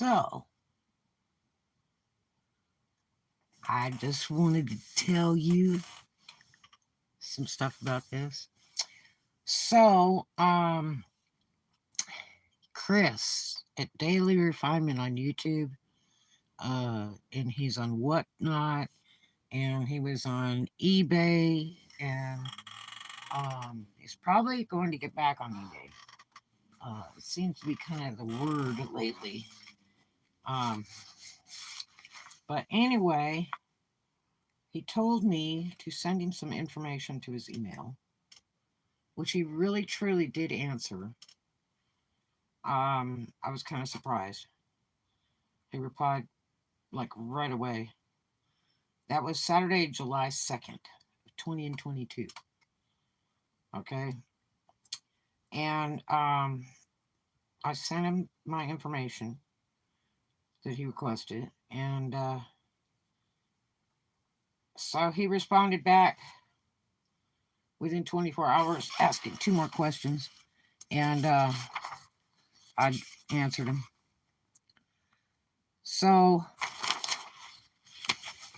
So, I just wanted to tell you some stuff about this. So, Chris at Daily Refinement on YouTube, and he's on Whatnot, and he was on eBay, and he's probably going to get back on eBay. It seems to be kind of the word lately. Um, but anyway, he told me to send him some information to his email, which he really truly did answer. I was kind of surprised. He replied like right away. That was Saturday, July 2nd, 2022. Okay. And I sent him my information that he requested. And so he responded back within 24 hours asking two more questions. And I answered him. So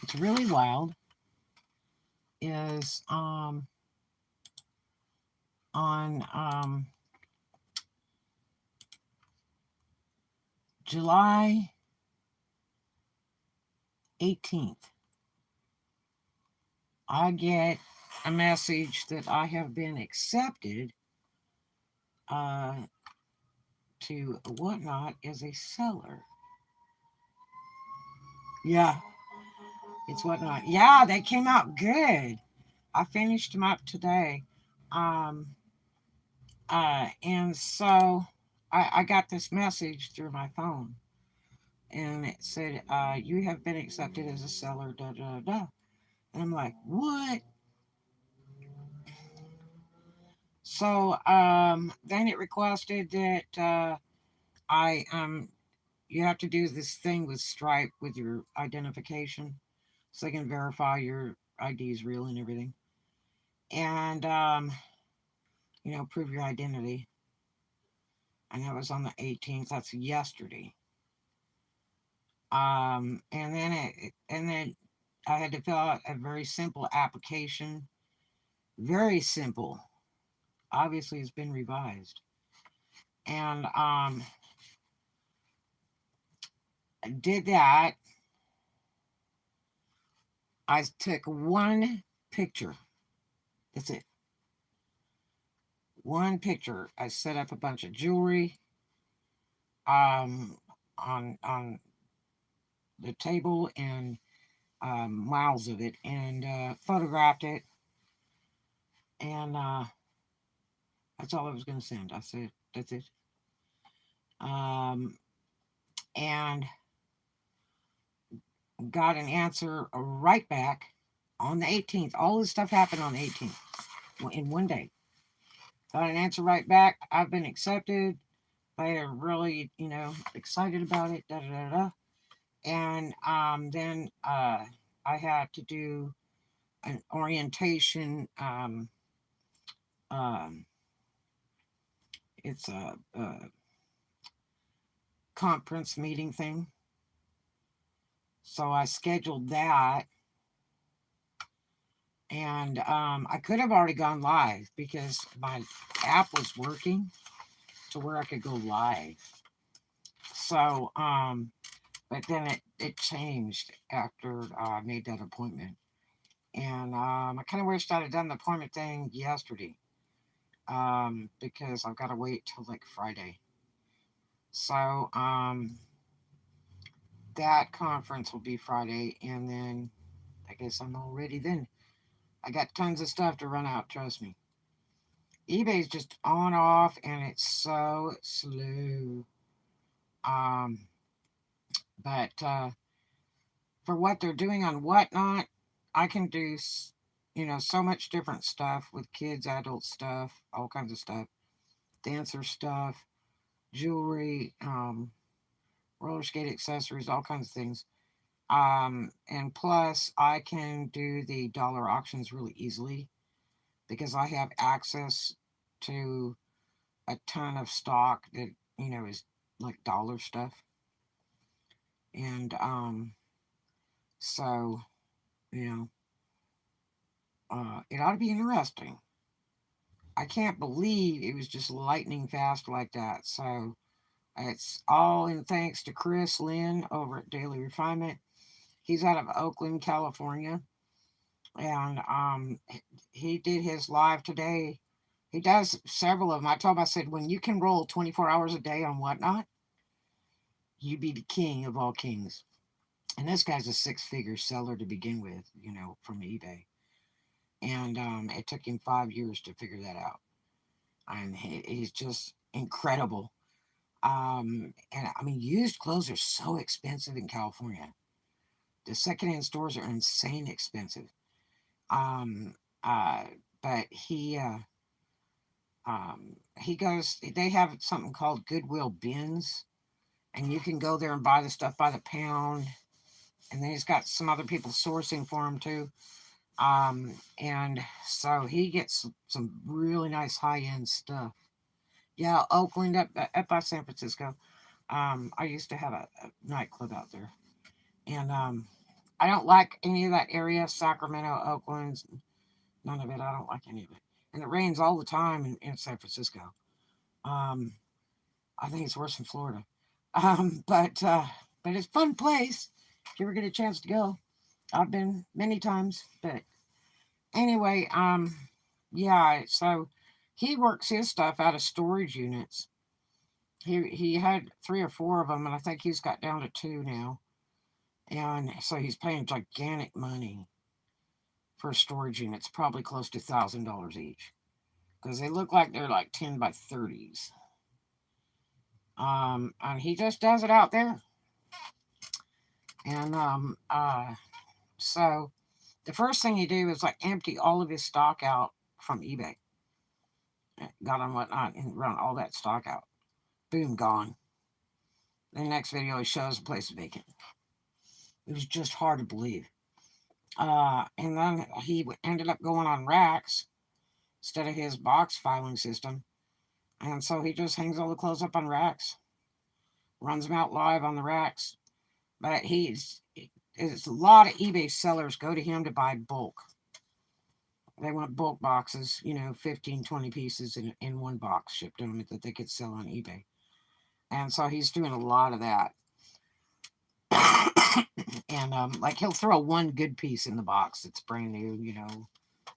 it's really wild is on July 18th, I get a message that I have been accepted uh, to Whatnot as a seller. Yeah, it's Whatnot. Yeah, they came out good. I finished them up today. Um, and so I got this message through my phone, and it said, "You have been accepted as a seller." Da da da. And I'm like, "What?" So then it requested that I you have to do this thing with Stripe with your identification, so they can verify your ID is real and everything, and prove your identity. And that was on the 18th. That's yesterday. And then I had to fill out a very simple application. Very simple. Obviously, it's been revised. And I did that. I took one picture. That's it. One picture. I set up a bunch of jewelry on the table and miles of it, and photographed it, and that's all I was going to send. I said that's it. Um, and got an answer right back on the 18th. All this stuff happened on the 18th in one day. Got an answer right back. I've been accepted. They are really, excited about it. Da da da da. And then I had to do an orientation. Um, it's a conference meeting thing. So I scheduled that, and I could have already gone live because my app was working to where I could go live. So, but then it changed after I made that appointment. And I kind of wished I'd have done the appointment thing yesterday, because I've got to wait till like Friday. So that conference will be Friday, and then I guess I'm all ready then. I got tons of stuff to run out, trust me. eBay's just on off, and it's so slow. Um, but for what they're doing on Whatnot, I can do, so much different stuff with kids, adult stuff, all kinds of stuff, dancer stuff, jewelry, roller skate accessories, all kinds of things. And plus, I can do the dollar auctions really easily because I have access to a ton of stock that, is like dollar stuff. And so, you know, it ought to be interesting. I can't believe it was just lightning fast like that. So it's all in thanks to Chris Lin over at Daily Refinement. He's out of Oakland, California, and he did his live today. He does several of them. I told him, I said, when you can roll 24 hours a day on Whatnot, you be the king of all kings. And this guy's a six-figure seller to begin with, you know, from eBay. And it took him 5 years to figure that out. And he's just incredible. And I mean, used clothes are so expensive in California. The secondhand stores are insane expensive. Um, uh, but he goes. They have something called Goodwill bins, and you can go there and buy the stuff by the pound. And then he's got some other people sourcing for him too. And so he gets some really nice high end stuff. Yeah, Oakland up by San Francisco. I used to have a nightclub out there, and I don't like any of that area. Sacramento, Oakland, none of it. I don't like any of it, and it rains all the time in San Francisco. Um, I think it's worse than Florida. But it's a fun place. If you ever get a chance to go, I've been many times. But anyway, yeah. So he works his stuff out of storage units. He had three or four of them, and I think he's got down to two now. And so he's paying gigantic money for storage units, probably close to $1,000 each, because they look like they're like 10 by 30s. And he just does it out there. And so the first thing he do is like empty all of his stock out from eBay. Got on Whatnot and run all that stock out. Boom, gone. The next video he shows the place vacant. It was just hard to believe. And then he ended up going on racks instead of his box filing system. And so he just hangs all the clothes up on racks, runs them out live on the racks. But it's a lot of eBay sellers go to him to buy bulk. They want bulk boxes, 15, 20 pieces in one box shipped to them that they could sell on eBay. And so he's doing a lot of that. And like he'll throw one good piece in the box that's brand new,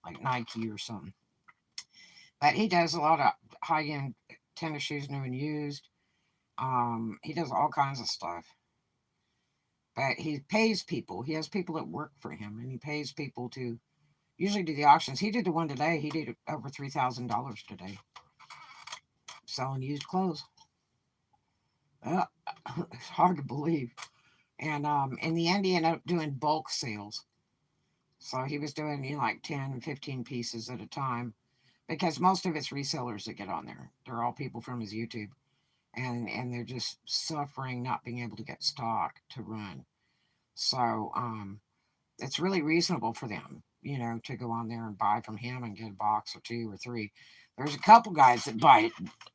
like Nike or something. But he does a lot of high-end tennis shoes, new and used. He does all kinds of stuff. But he pays people. He has people that work for him, and he pays people to usually do the auctions. He did the one today. He did over $3,000 today selling used clothes. It's hard to believe. And in the end, he ended up doing bulk sales. So he was doing like 10, 15 pieces at a time, because most of it's resellers that get on there. They're all people from his YouTube, and they're just suffering not being able to get stock to run. So it's really reasonable for them, to go on there and buy from him and get a box or two or three. There's a couple guys that buy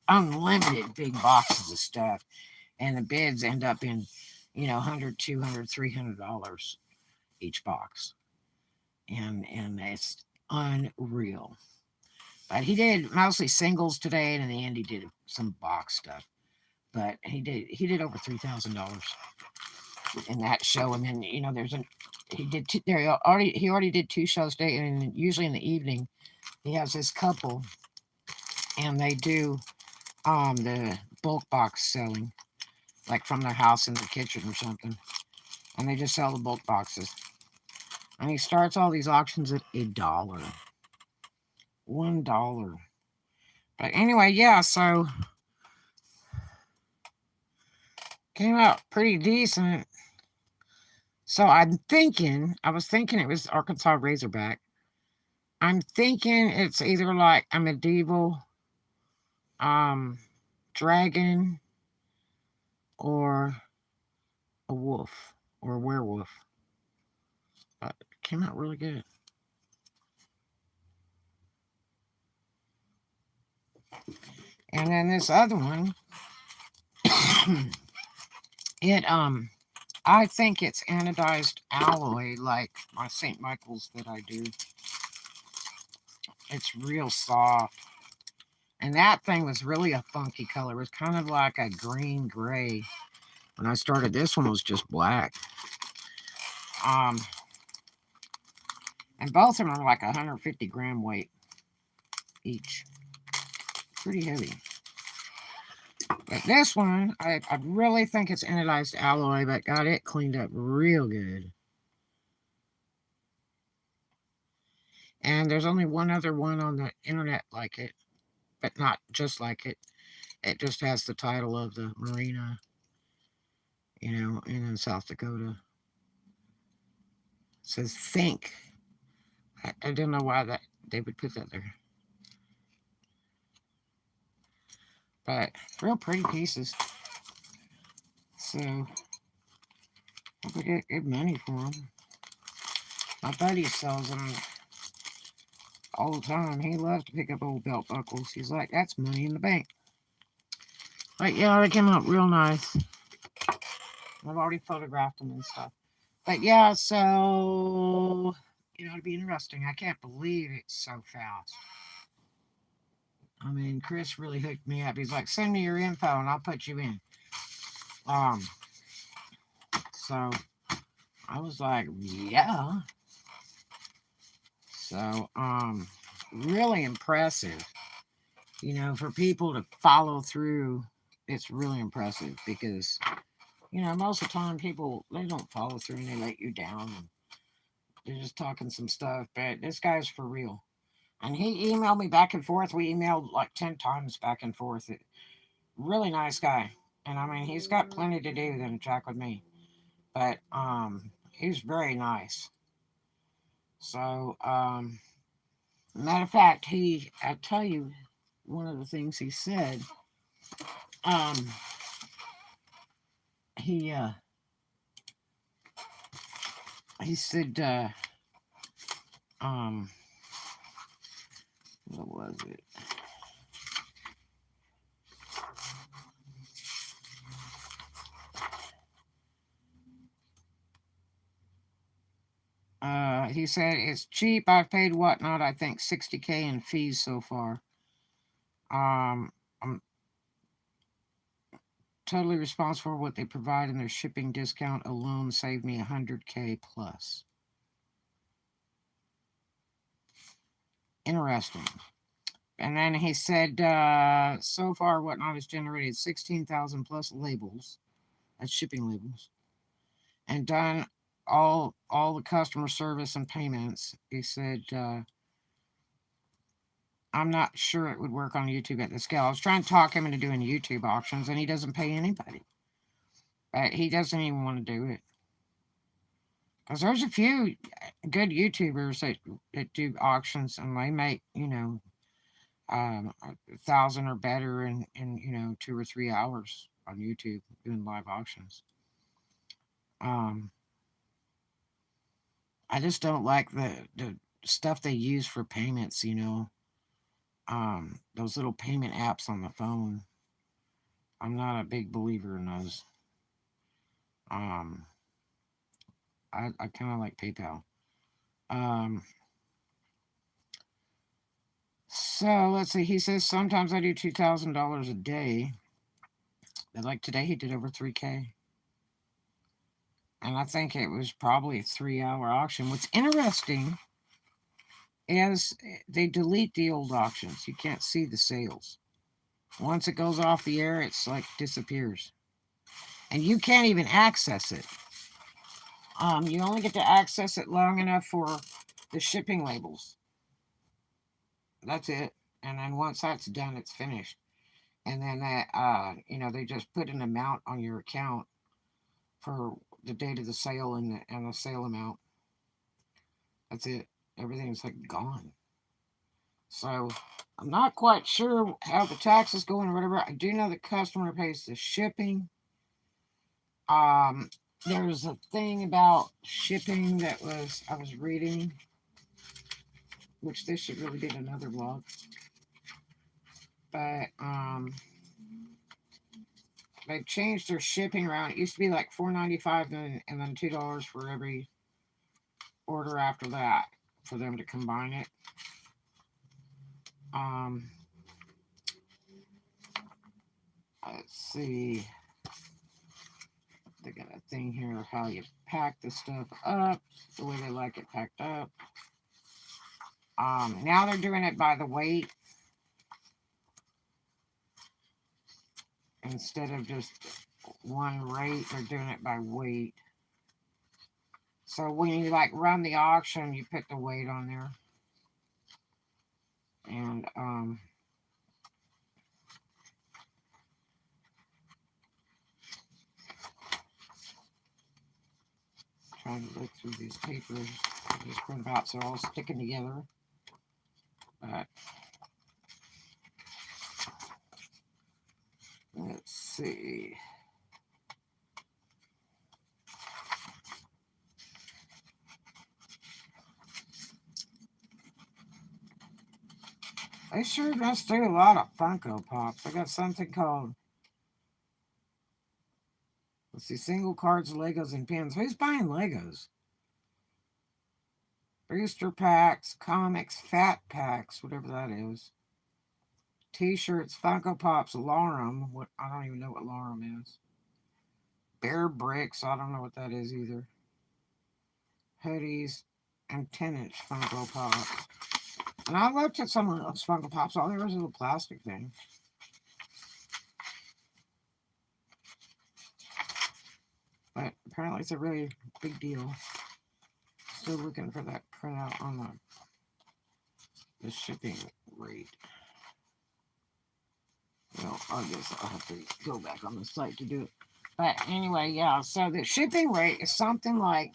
unlimited big boxes of stuff, and the bids end up in, $100, $200, $300 each box, and it's unreal. But he did mostly singles today, and in the end, he did some box stuff. But he did over $3,000 in that show, and then he already did two shows today, and usually in the evening he has this couple, and they do the bulk box selling, like from their house in the kitchen or something, and they just sell the bulk boxes. And he starts all these auctions at $1. $1. But anyway, yeah, so came out pretty decent. So I was thinking it was Arkansas Razorback. I'm thinking it's either like a medieval dragon or a wolf or a werewolf. But it came out really good. And then this other one, it I think it's anodized alloy, like my St. Michael's that I do. It's real soft. And that thing was really a funky color. It was kind of like a green gray. When I started, this one was just black. Um, and both of them are like 150 gram weight each. Pretty heavy. But this one, I really think it's anodized alloy, but got it cleaned up real good. And there's only one other one on the internet like it, but not just like it. It just has the title of the marina, in South Dakota. It says Think. I don't know why that they would put that there. But real pretty pieces. So I could get good money for them. My buddy sells them all the time. He loves to pick up old belt buckles. He's like, that's money in the bank. But yeah, they came out real nice. I've already photographed them and stuff. But yeah, so it'd be interesting. I can't believe it's so fast. I mean, Chris really hooked me up. He's like, send me your info and I'll put you in. So I was like, yeah. So, really impressive. For people to follow through, it's really impressive because, most of the time people, they don't follow through and they let you down. And they're just talking some stuff, but this guy's for real. And he emailed me back and forth. We emailed like 10 times back and forth. Really nice guy. And I mean, he's got plenty to do than check with me. But he's very nice. So, matter of fact, I tell you, one of the things he said, um, he said, what was it? He said it's cheap. I've paid whatnot. I think $60K in fees so far. I'm totally responsible for what they provide, and their shipping discount alone saved me $100K plus. Interesting. And then he said, so far, whatnot has generated 16,000 plus labels, that's shipping labels, and done all the customer service and payments. He said, I'm not sure it would work on YouTube at the scale. I was trying to talk him into doing YouTube auctions, and he doesn't pay anybody. But he doesn't even want to do it. Because there's a few good YouTubers that do auctions, and they make, 1,000 or better in 2 or 3 hours on YouTube doing live auctions. I just don't like the stuff they use for payments, those little payment apps on the phone. I'm not a big believer in those. I kind of like PayPal. So let's see. He says sometimes I do $2,000 a day. But like today, he did over 3K. And I think it was probably a 3-hour auction. What's interesting is they delete the old auctions. You can't see the sales. Once it goes off the air, it's like disappears. And you can't even access it. You only get to access it long enough for the shipping labels. That's it. And then once that's done, it's finished. And then that, they just put an amount on your account for the date of the sale and the sale amount. That's it. Everything's like gone. So I'm not quite sure how the taxes going or whatever. I do know the customer pays the shipping. There's a thing about shipping that I was reading, which this should really be another vlog. But they've changed their shipping around. It used to be like $4.95 and then $2 for every order after that for them to combine it. Um, let's see. They got a thing here of how you pack the stuff up, the way they like it packed up. Now they're doing it by the weight instead of just one rate. They're doing it by weight. So when you like run the auction, you put the weight on there, and trying to look through these papers. I just print them out so they're all sticking together. But let's see. They sure just do a lot of Funko Pops. I got something called, let's see, single cards, Legos, and pins. Who's buying Legos? Booster packs, comics, fat packs, whatever that is. T-shirts, Funko Pops, Larum. What, I don't even know what Larum is. Bear bricks. I don't know what that is either. Hoodies and 10-inch Funko Pops. And I looked at some of those Funko Pops. All there was a little plastic thing. But apparently it's a really big deal. Still looking for that printout on the shipping rate. Well, I guess I'll have to go back on the site to do it. But anyway, yeah, so the shipping rate is something like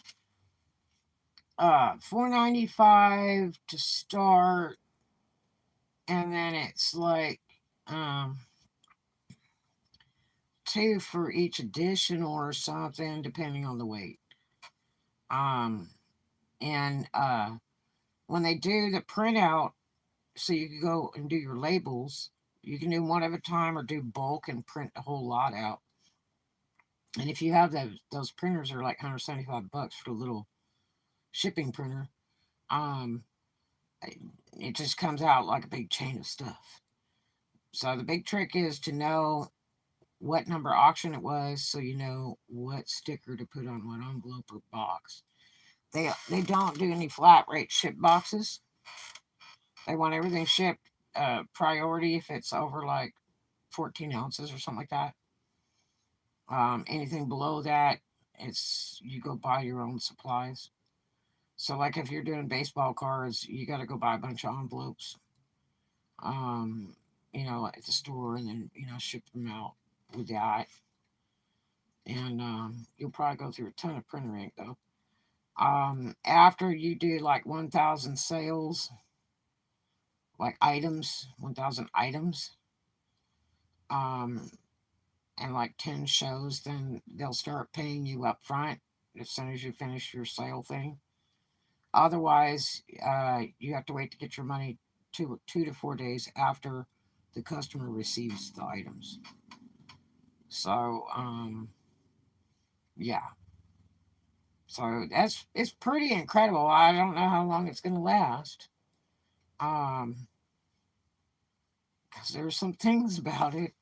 $4.95 to start, and then it's like $2 for each edition or something, depending on the weight. And when they do the printout, so you can go and do your labels, you can do one at a time or do bulk and print the whole lot out. And if you have those printers are like $175 for the little shipping printer. It just comes out like a big chain of stuff. So the big trick is to know what number auction it was, so you know what sticker to put on what envelope or box. They don't do any flat rate ship boxes. They want everything shipped priority if it's over like 14 ounces or something like that. Anything below that, it's you go buy your own supplies. So like if you're doing baseball cards, you got to go buy a bunch of envelopes, at the store, and then ship them out with that. And you'll probably go through a ton of printer ink though. After you do like 1,000 sales, like items, 1,000 items, and like 10 shows, then they'll start paying you up front as soon as you finish your sale thing. Otherwise, you have to wait to get your money 2 to 4 days after the customer receives the items. So, yeah. So it's pretty incredible. I don't know how long it's going to last. Because there's some things about it,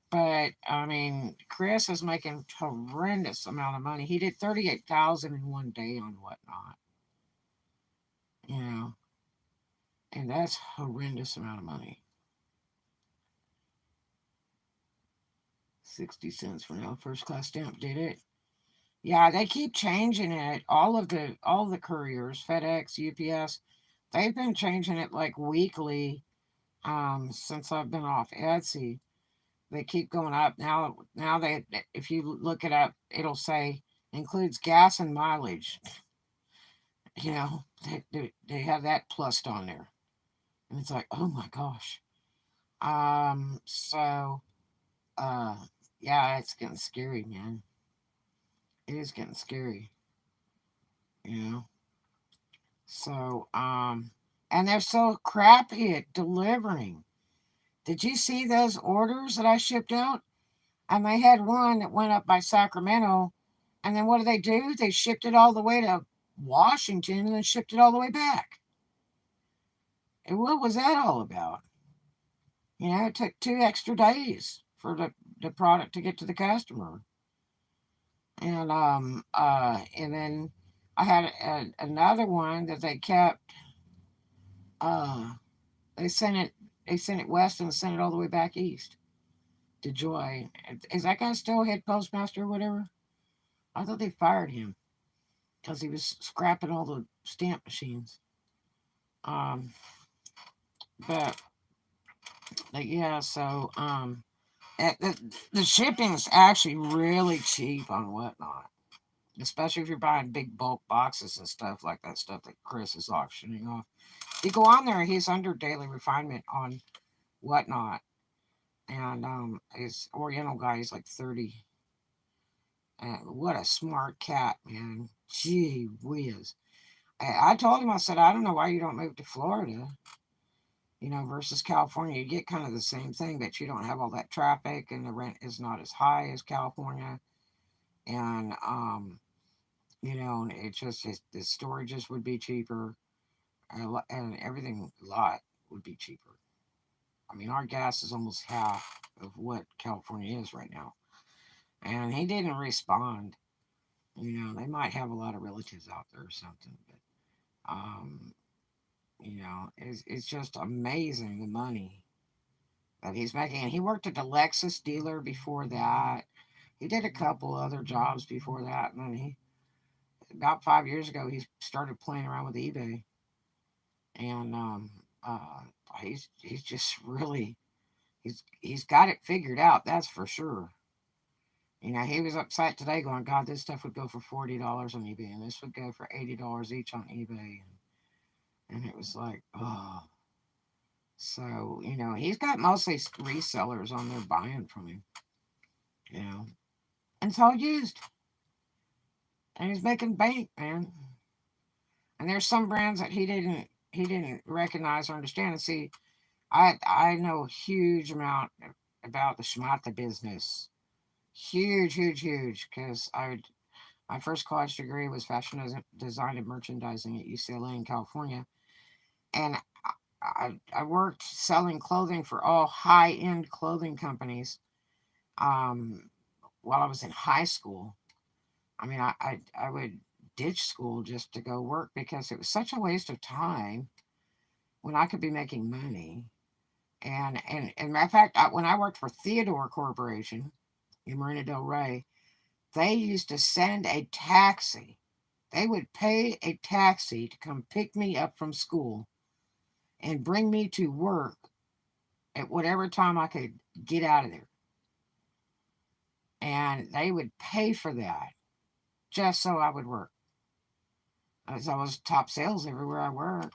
But I mean, Chris is making horrendous amount of money. He did 38,000 in one day on whatnot, you know, and that's horrendous amount of money. 60 cents for now. First class stamp did it. Yeah, they keep changing it. All the couriers, FedEx, UPS, they've been changing it like weekly since I've been off Etsy. They keep going up. Now they, if you look it up, it'll say includes gas and mileage. They have that plussed on there. And it's like, oh my gosh. So uh yeah, it's getting scary, man. It is getting scary, you know. So and they're so crappy at delivering. Did you see those orders that I shipped out? And they had one that went up by Sacramento. And then what do? They shipped it all the way to Washington and then shipped it all the way back. And what was that all about? It took 2 extra days for the product to get to the customer. And then I had another one that they kept. Uh, they sent it. They sent it west and sent it all the way back east to Joy. Is that guy still head postmaster or whatever? I thought they fired him because he was scrapping all the stamp machines. Um, but, but yeah, so the shipping's actually really cheap on Whatnot, especially if you're buying big bulk boxes and stuff like that stuff that Chris is auctioning off. You go on there, he's under daily refinement on Whatnot, and his Oriental guy is like 30. What a smart cat, man! Gee whiz! I told him, I said, I don't know why you don't move to Florida, versus California. You get kind of the same thing, but you don't have all that traffic, and the rent is not as high as California, and the storages would be cheaper, and everything a lot would be cheaper. I mean, our gas is almost half of what California is right now. And he didn't respond. They might have a lot of relatives out there or something, but um, it's just amazing the money that he's making. And he worked at the Lexus dealer before that. He did a couple other jobs before that, and then about 5 years ago, he started playing around with eBay, and uh, he's just really he's got it figured out. That's for sure. He was upset today, going, "God, this stuff would go for $40 on eBay, and this would go for $80 each on eBay," and it was like, oh. So he's got mostly resellers on there buying from him, you know, and it's all used, and he's making bank, man. And there's some brands that he didn't recognize or understand. And see, I know a huge amount about the schmata business, huge, huge, huge, because my first college degree was fashion design and merchandising at UCLA in California, and I worked selling clothing for all high end clothing companies um, while I was in high school. I mean, I would ditch school just to go work because it was such a waste of time when I could be making money. And matter of fact, when I worked for Theodore Corporation in Marina Del Rey, they used to send a taxi. They would pay a taxi to come pick me up from school and bring me to work at whatever time I could get out of there. And they would pay for that just so I would work. As I was top sales everywhere I worked.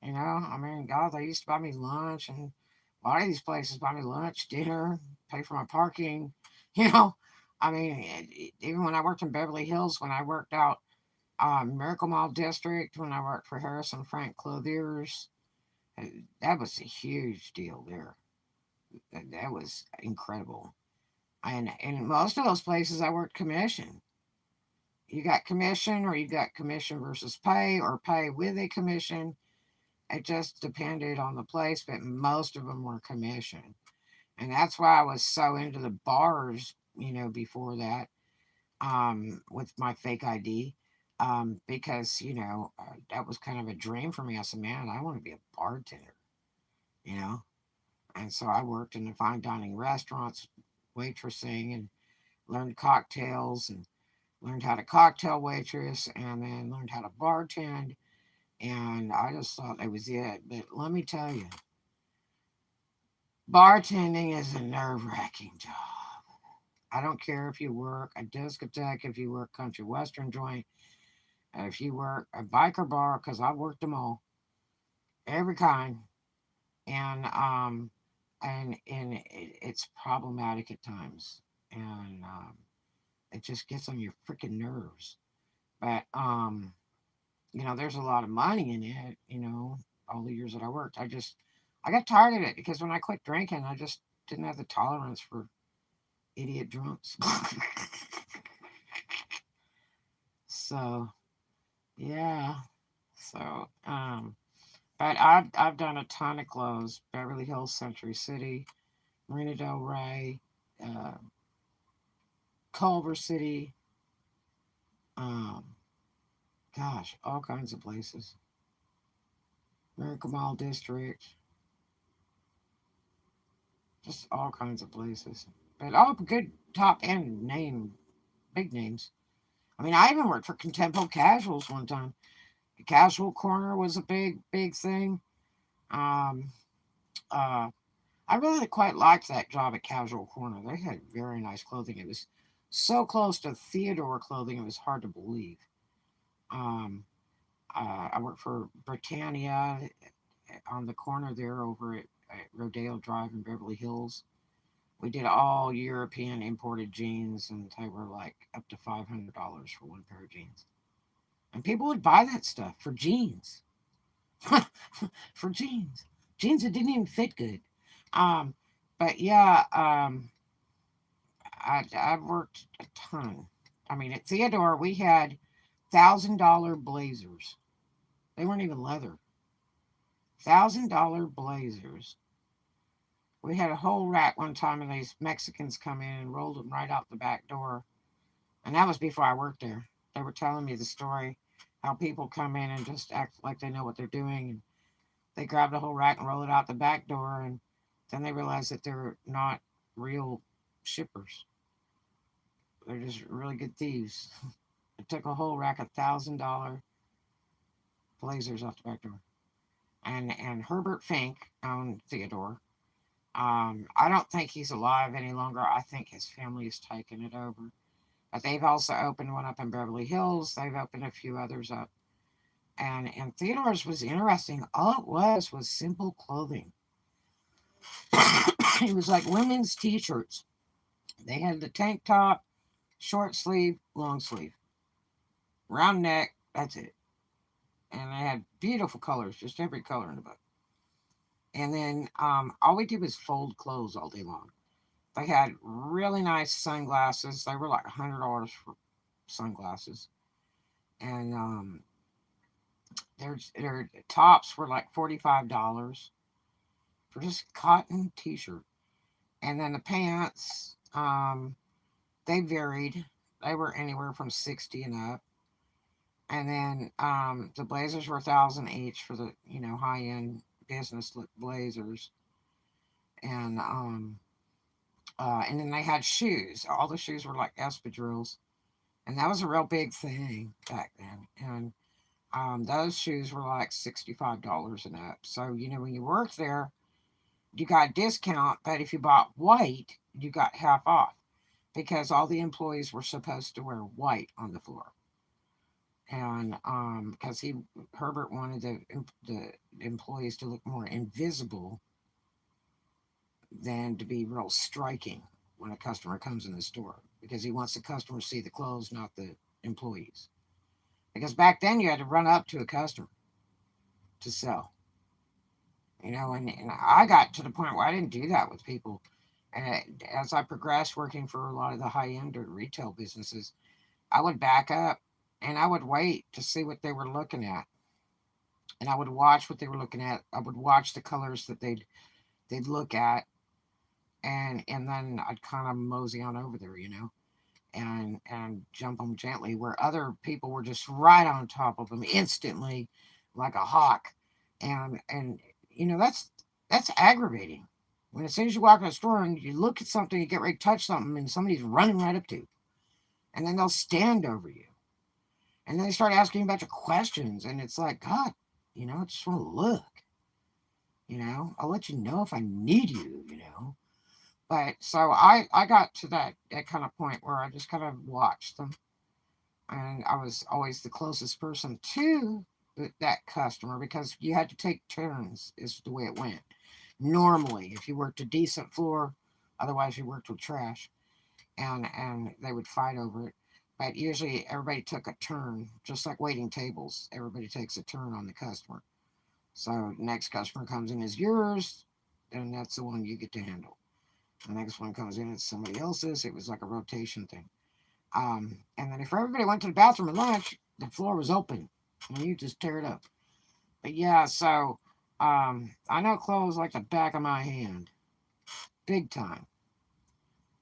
I mean, God, they used to buy me lunch, and a lot of these places buy me lunch, dinner, pay for my parking. You know, I mean, even when I worked in Beverly Hills, when I worked out Miracle Mile District, when I worked for Harrison Frank Clothiers, uh, that was a huge deal there. That was incredible. And in most of those places, I worked commission. You got commission, or you got commission versus pay, or pay with a commission. It just depended on the place, but most of them were commission. And that's why I was so into the bars, before that, with my fake ID, because, that was kind of a dream for me. I said, man, I want to be a bartender, you know? And so I worked in the fine dining restaurants, waitressing, and learned cocktails, and learned how to cocktail waitress, and then learned how to bartend. And I just thought that was it. But let me tell you, bartending is a nerve wracking job. I don't care if you work a discotheque, if you work country western joint, if you work a biker bar, because I worked them all, every kind, and it's problematic at times, and it just gets on your freaking nerves. But there's a lot of money in it. All the years that I worked, I got tired of it because when I quit drinking, I just didn't have the tolerance for idiot drunks. So yeah. So but I've done a ton of clothes: Beverly Hills, Century City, Marina Del Rey, uh, Culver City, um, gosh, all kinds of places. Miracle Mall District, just all kinds of places. But all good top end name, big names. I mean, I even worked for Contempo Casuals one time. The Casual Corner was a big thing. Um, uh, I really quite liked that job at Casual Corner. They had very nice clothing. It was so close to Theodore clothing, it was hard to believe. Um, I worked for Britannia on the corner there over at Rodeo Drive in Beverly Hills. We did all European imported jeans, and they were like up to $500 for one pair of jeans. And people would buy that stuff for jeans. For jeans. Jeans that didn't even fit good. Um, but yeah, I've worked a ton. I mean, at Theodore, we had $1,000 blazers. They weren't even leather. $1,000 blazers. We had a whole rack one time, and these Mexicans come in and rolled them right out the back door. And that was before I worked there. They were telling me the story how people come in and just act like they know what they're doing. And they grab the whole rack and roll it out the back door. And then they realize that they're not real shippers. They're just really good thieves. It took a whole rack of $1,000 blazers off the back door. And Herbert Fink owned Theodore. I don't think he's alive any longer. I think his family has taken it over. But they've also opened one up in Beverly Hills. They've opened a few others up. And Theodore's was interesting. All it was simple clothing. It was like women's t-shirts. They had the tank top, short sleeve, long sleeve, round neck. That's it. And they had beautiful colors, just every color in the book. And then all we did was fold clothes all day long. They had really nice sunglasses. They were like $100 for sunglasses. And their tops were like $45 for just cotton t-shirt. And then the pants, they varied. They were anywhere from 60 and up. And then the blazers were 1,000 each for the high end business look blazers. And and then they had shoes. All the shoes were like espadrilles, and that was a real big thing back then. And those shoes were like $65 and up. So when you worked there, you got a discount, but if you bought white, you got half off because all the employees were supposed to wear white on the floor. And because Herbert wanted the employees to look more invisible than to be real striking when a customer comes in the store, because he wants the customer to see the clothes, not the employees. Because back then you had to run up to a customer to sell, and I got to the point where I didn't do that with people. And as I progressed working for a lot of the high end retail businesses, I would back up and I would wait to see what they were looking at. And I would watch what they were looking at. I would watch the colors that they'd look at, and then I'd kind of mosey on over there, and jump them gently where other people were just right on top of them instantly, like a hawk. And that's aggravating. When as soon as you walk in a store and you look at something, you get ready to touch something, and somebody's running right up to you, and then they'll stand over you, and then they start asking you about your questions, and it's like, God, I just want to look. I'll let you know if I need you. But so I got to that kind of point where I just kind of watched them, and I was always the closest person to that customer because you had to take turns, is the way it went. Normally, if you worked a decent floor, otherwise you worked with trash, and they would fight over it. But usually everybody took a turn, just like waiting tables. Everybody takes a turn on the customer. So next customer comes in is yours, and that's the one you get to handle. The next one comes in, it's somebody else's. It was like a rotation thing. And then if everybody went to the bathroom at lunch, the floor was open, and you just tear it up. But yeah, so I know clothes like the back of my hand, big time.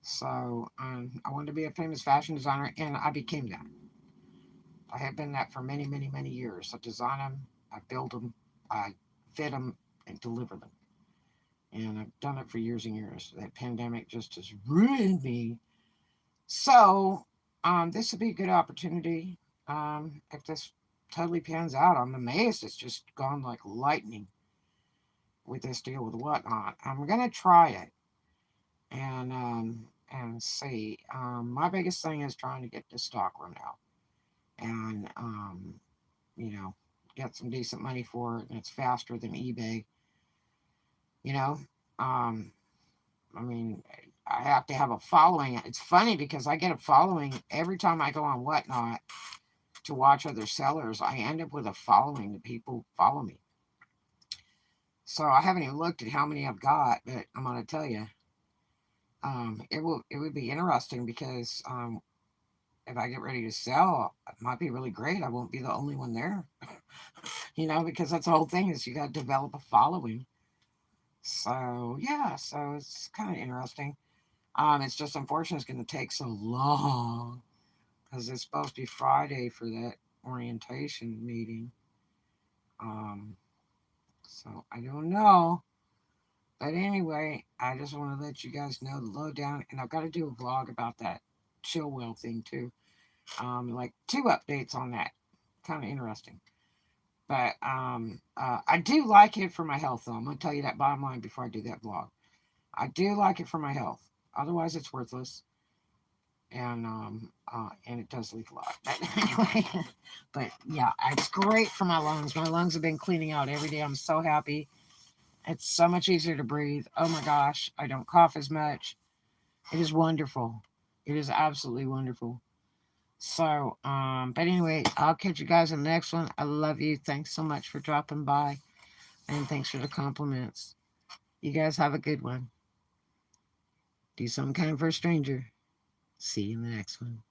So I wanted to be a famous fashion designer, and I became that. I have been that for many, many, many years. I design them, I build them, I fit them, and deliver them. And I've done it for years and years. That pandemic just has ruined me. So this would be a good opportunity. If this totally pans out, I'm amazed. It's just gone like lightning with this deal with whatnot. I'm gonna try it and see. My biggest thing is trying to get the stock run out and you know, get some decent money for it, and it's faster than eBay. You know, um, I mean, I have to have a following. It's funny because I get a following every time I go on Whatnot to watch other sellers. I end up with a following. The people follow me. So I haven't even looked at how many I've got, but I'm gonna tell you, it would be interesting because if I get ready to sell, it might be really great. I won't be the only one there, you know, because that's the whole thing is you got to develop a following. So yeah, so it's kind of interesting. It's just unfortunate it's going to take so long because it's supposed to be Friday for that orientation meeting. Um, so I don't know. But anyway, I just want to let you guys know the lowdown, and I've got to do a vlog about that chill well thing too. Like 2 updates on that. Kind of interesting. But I do like it for my health, though. I'm gonna tell you that bottom line before I do that vlog. I do like it for my health. Otherwise, it's worthless, and it does leak a lot. But anyway, but yeah, it's great for my lungs. My lungs have been cleaning out every day. I'm so happy. It's so much easier to breathe. Oh my gosh, I don't cough as much. It is wonderful. It is absolutely wonderful. So, but anyway, I'll catch you guys in the next one. I love you. Thanks so much for dropping by, and thanks for the compliments. You guys have a good one. Do something kind for a stranger. See you in the next one.